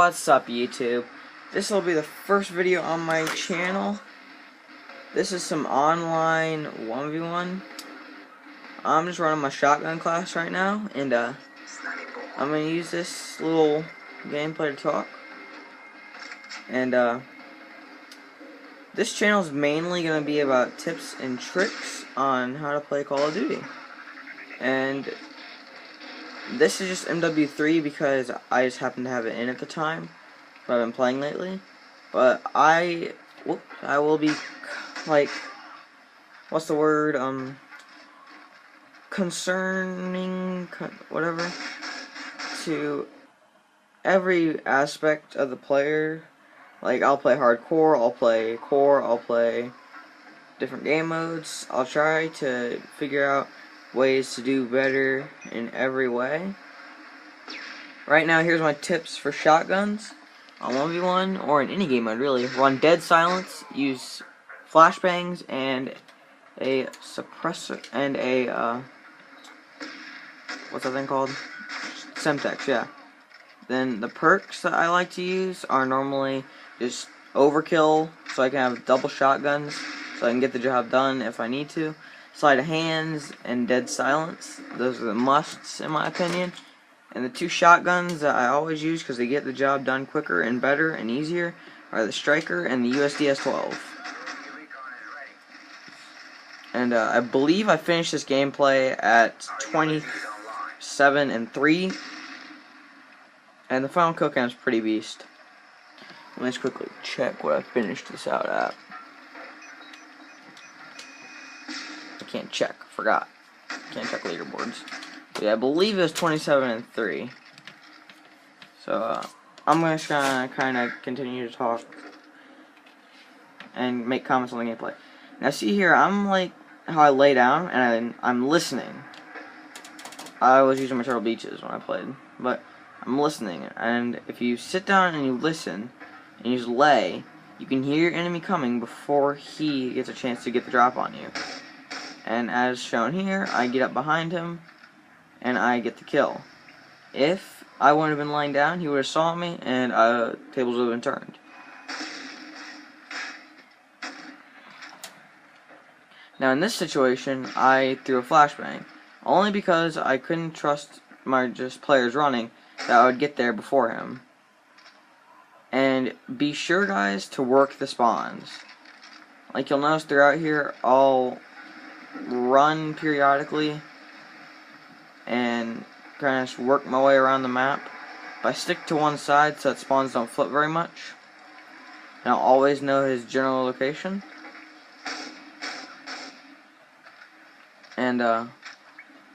What's up, YouTube? This will be the first video on my channel. This is some online 1v1. I'm just running my shotgun class right now, and I'm gonna use this little gameplay to talk. And this channel is mainly gonna be about tips and tricks on how to play Call of Duty. And this is just MW3 because I just happened to have it in at the time. I've been playing lately, but I will be like, what's the word? Whatever, to every aspect of the player. Like, I'll play hardcore, I'll play core, I'll play different game modes. I'll try to figure out ways to do better in every way. Right now, here's my tips for shotguns on 1v1 or in any game mode, really. Run dead silence, use flashbangs and a suppressor and a what's that thing called? Semtex, yeah. Then the perks that I like to use are normally just overkill, so I can have double shotguns, so I can get the job done if I need to. Sleight of hands and dead silence, those are the musts in my opinion. And the two shotguns that I always use because they get the job done quicker and better and easier are the Striker and the USDS-12. And I believe I finished this gameplay at 27-3. And the final kill count is pretty beast. Let's quickly check what I finished this out at. I can't check, forgot. Can't check leaderboards. But yeah, I believe it was 27-3. So I'm just gonna kind of continue to talk and make comments on the gameplay. Now see here, I'm like how I lay down and I'm listening. I was using my Turtle Beaches when I played, but I'm listening. And if you sit down and you listen and you just lay, you can hear your enemy coming before he gets a chance to get the drop on you. And as shown here, I get up behind him and I get the kill. If I wouldn't have been lying down, he would have saw me and tables would have been turned. Now in this situation, I threw a flashbang, only because I couldn't trust my players running that I would get there before him. And be sure, guys, to work the spawns. Like you'll notice throughout here, I'll run periodically and kind of work my way around the map. But I stick to one side so that spawns don't flip very much. And I'll always know his general location. And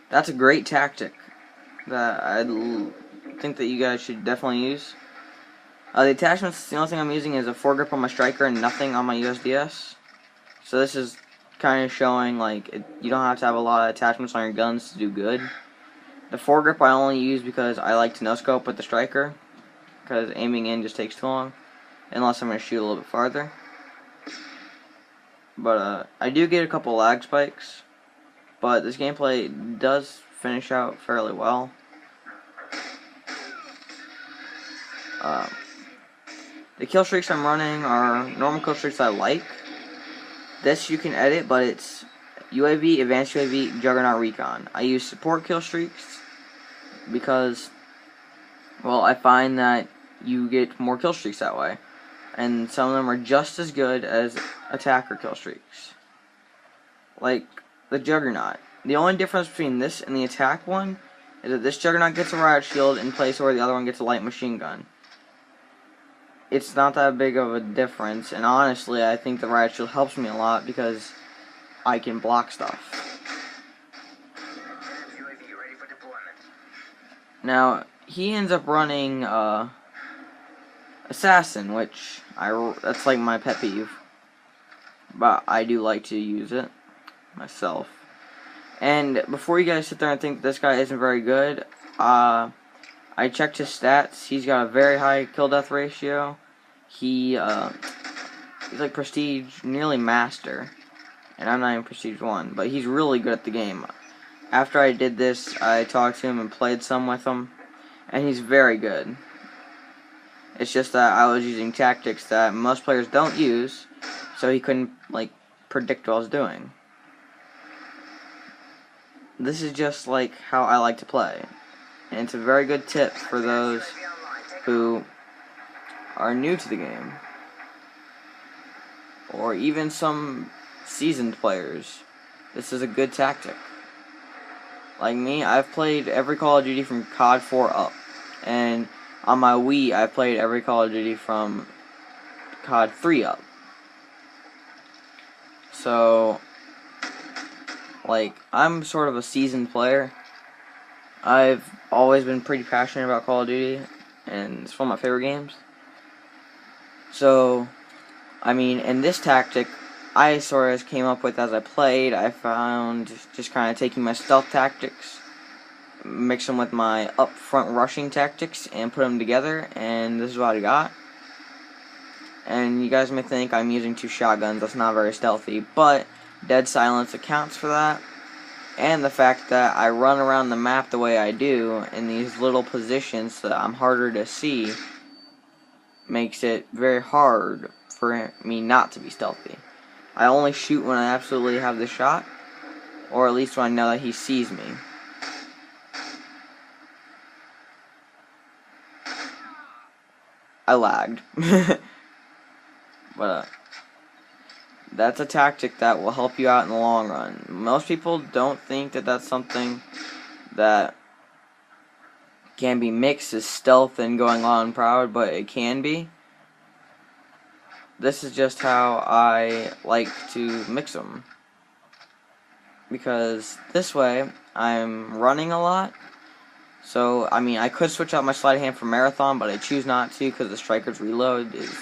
that's a great tactic that I think that you guys should definitely use. The attachments, the only thing I'm using is a foregrip on my Striker and nothing on my USDS. So this is kind of showing like you don't have to have a lot of attachments on your guns to do good. The foregrip I only use because I like to no-scope with the Striker, because aiming in just takes too long, unless I'm going to shoot a little bit farther. But I do get a couple lag spikes, but this gameplay does finish out fairly well. The kill streaks I'm running are normal kill streaks I like. This you can edit, but it's UAV, Advanced UAV, Juggernaut, Recon. I use support kill streaks because, well, I find that you get more kill streaks that way. And some of them are just as good as attacker kill streaks. Like the Juggernaut. The only difference between this and the attack one is that this Juggernaut gets a riot shield in place where the other one gets a light machine gun. It's not that big of a difference, and honestly, I think the riot shield helps me a lot because I can block stuff. Now, he ends up running Assassin, which that's like my pet peeve. But I do like to use it myself. And before you guys sit there and think this guy isn't very good, I checked his stats. He's got a very high kill-death ratio. He's like Prestige, nearly Master. And I'm not even Prestige 1, but he's really good at the game. After I did this, I talked to him and played some with him, and he's very good. It's just that I was using tactics that most players don't use, so he couldn't, like, predict what I was doing. This is just, like, how I like to play. And it's a very good tip for those who are new to the game. Or even some seasoned players. This is a good tactic. Like me, I've played every Call of Duty from COD 4 up. And on my Wii, I've played every Call of Duty from COD 3 up. So, like, I'm sort of a seasoned player. I've always been pretty passionate about Call of Duty, and it's one of my favorite games. So, I mean, in this tactic, I sort of came up with as I played. I found just kind of taking my stealth tactics, mix them with my up-front rushing tactics, and put them together, and this is what I got. And you guys may think I'm using 2 shotguns, that's not very stealthy, but dead silence accounts for that. And the fact that I run around the map the way I do, in these little positions that I'm harder to see, makes it very hard for me not to be stealthy. I only shoot when I absolutely have the shot, or at least when I know that he sees me. I lagged. But that's a tactic that will help you out in the long run. Most people don't think that that's something that can be mixed as stealth and going loud and proud, but it can be. This is just how I like to mix them. Because this way, I'm running a lot. So, I mean, I could switch out my sleight of hand for Marathon, but I choose not to because the Striker's reload is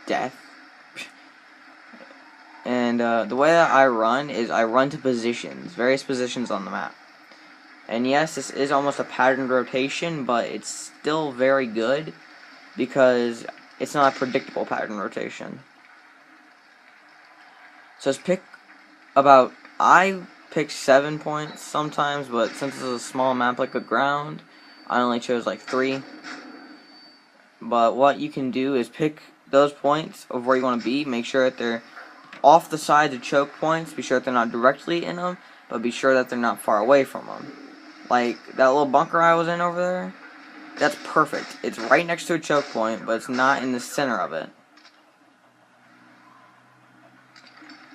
death. And the way that I run is I run to positions, various positions on the map. And yes, this is almost a patterned rotation, but it's still very good because it's not a predictable pattern rotation. So I pick 7 points sometimes, but since it's a small map like a ground, I only chose like 3. But what you can do is pick those points of where you want to be, make sure that they're off the sides of choke points, be sure that they're not directly in them, but be sure that they're not far away from them. Like that little bunker I was in over there, that's perfect. It's right next to a choke point, but it's not in the center of it.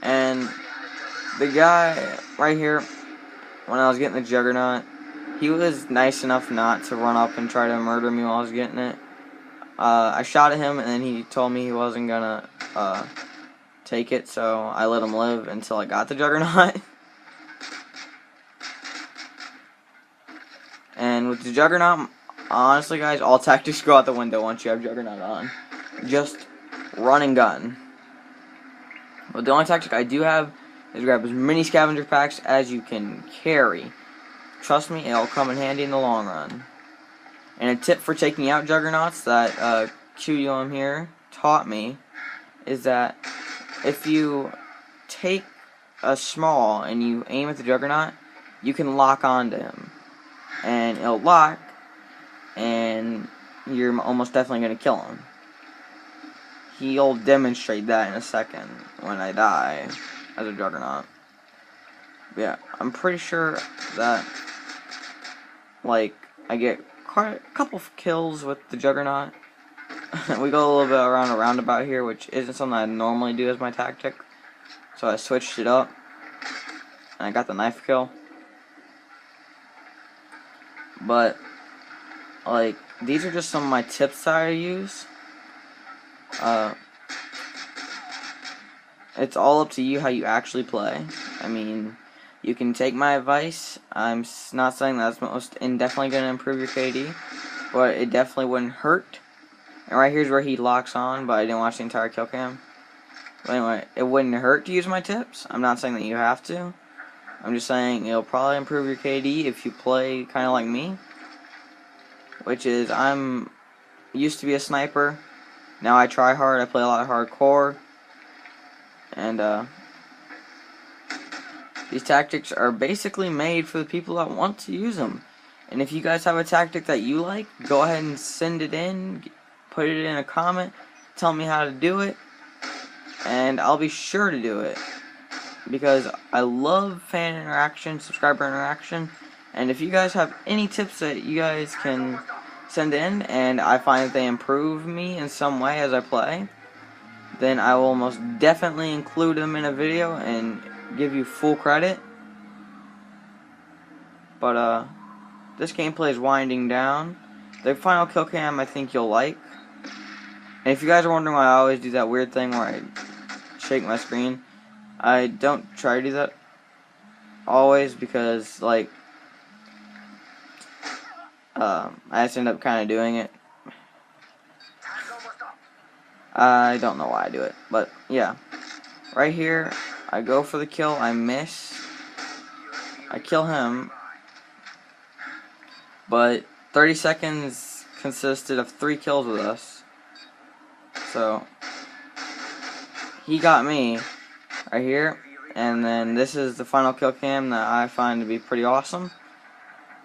And the guy right here, when I was getting the Juggernaut, he was nice enough not to run up and try to murder me while I was getting it. I shot at him, and then he told me he wasn't gonna take it, so I let him live until I got the Juggernaut. And with the Juggernaut, honestly guys, all tactics go out the window once you have Juggernaut on. Just run and gun. But the only tactic I do have is grab as many scavenger packs as you can carry. Trust me, it'll come in handy in the long run. And a tip for taking out Juggernauts that QDOM here taught me is that if you take a small and you aim at the Juggernaut, you can lock onto him. And it'll lock, and you're almost definitely going to kill him. He'll demonstrate that in a second when I die as a Juggernaut. But yeah, I'm pretty sure that, like, I get quite a couple of kills with the Juggernaut. We go a little bit around a roundabout here, which isn't something I normally do as my tactic. So I switched it up, and I got the knife kill. But, like, these are just some of my tips that I use. It's all up to you how you actually play. I mean, you can take my advice. I'm not saying that's definitely going to improve your KD, but it definitely wouldn't hurt. And right here's where he locks on, but I didn't watch the entire kill cam. But anyway, it wouldn't hurt to use my tips. I'm not saying that you have to. I'm just saying it'll probably improve your KD if you play kind of like me. Which is, I'm used to be a sniper. Now I try hard. I play a lot of hardcore. And, these tactics are basically made for the people that want to use them. And if you guys have a tactic that you like, go ahead and send it in. put it in a comment, tell me how to do it, and I'll be sure to do it. Because I love fan interaction, subscriber interaction, and if you guys have any tips that you guys can send in, and I find that they improve me in some way as I play, then I will most definitely include them in a video and give you full credit. But this gameplay is winding down. The final kill cam I think you'll like. And if you guys are wondering why I always do that weird thing where I shake my screen, I don't try to do that always because, like, I just end up kind of doing it. I don't know why I do it, but yeah. Right here, I go for the kill, I miss. I kill him, but 30 seconds consisted of 3 kills with us. So, he got me right here, and then this is the final kill cam that I find to be pretty awesome.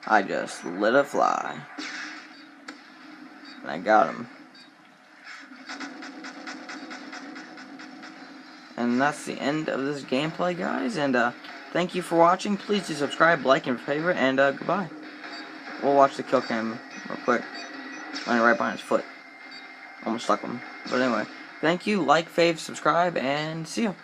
I just lit a fly, and I got him. And that's the end of this gameplay, guys, and thank you for watching. Please do subscribe, like, and favorite, and goodbye. We'll watch the kill cam real quick. Landed right behind his foot. Almost stuck him. But anyway, thank you, like, fave, subscribe, and see you.